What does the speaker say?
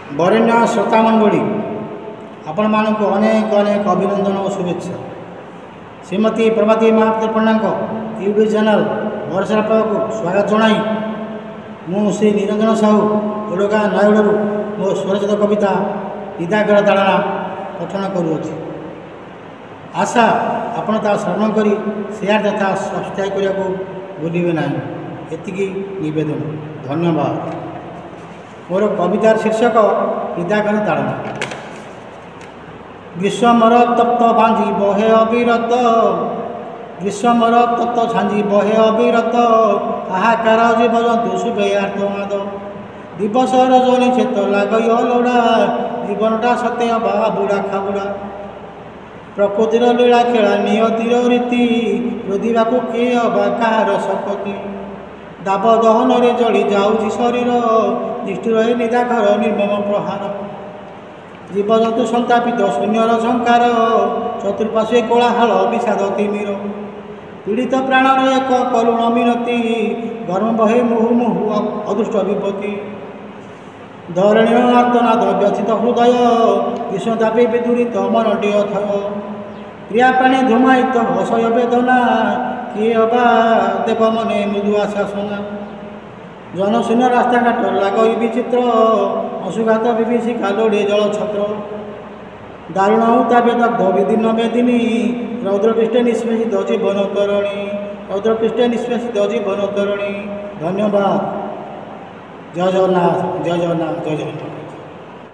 बरेण्य श्रोता मंडली आपण मानक अनेक अनेक अभिनंदन और शुभेच्छा। श्रीमती प्रभाती महापात्र पंडाक यूट्यूब चैनल भरसा को स्वागत जनाई मु श्री निरंजन साहू ओडगाँ नयगढ़ मो स्वरचित कविता हृदयागर ताड़ना पठन करुअछि। आशा आपण ता श्रवण करी शेयर तथा सब्सक्राइब करने को भूलिबे नहीं। एतिकी निवेदन। धन्यवाद। मोर कवितार शीर्षक हृदयागर ताड़ना। ग्रीष्मर तप्त भांजी बहे अविरत, ग्रीष्मर तप्त झांजी बहे अविरत, हाहाकार जीवजंतु शुभे आर्तनाद, दिवस रजनी चेत लागई लोड़ा, जीवनटा सत्य बा बुढ़ा खाबुड़ा, प्रकृतिर लीला खेला नियतिर रीति, रुधिबा किए अबा कहार शक्ति, दाब दहन जली जाऊँगी शरीर, निष्ठुर निदाघर निर्मम प्रहार, जीवजंतु संतापित शून्यर झंकार, चतुर्पार्श्वे कोलाहल विषाद तिमिर, पीड़ित प्राणर एक करुण मिनति, गर्म बहे मुहुर्मुहु अदृष्ट विपत्ति, धरणी आर्तनाद व्यथित हृदय, विषतापी विदूरित मनटी अथय, प्रिया प्राणी धूमायित असह्य वेदना, किए अबा देव मने मृदु आशासना, जनशून्य रास्ताघाट लागई विचित्र, अशुघात विभीषिका लोड़े जल छत्र, दारुण उतापे दग्ध विदीर्ण वेदिनी, रौद्रपृष्ठे निष्पेषित जीवन तरणी, रौद्रपृष्ठे निष्पेषित जीवन तरणी। धन्यवाद। जय जगन्नाथ, जय जगन्नाथ, जय जगन्नाथ।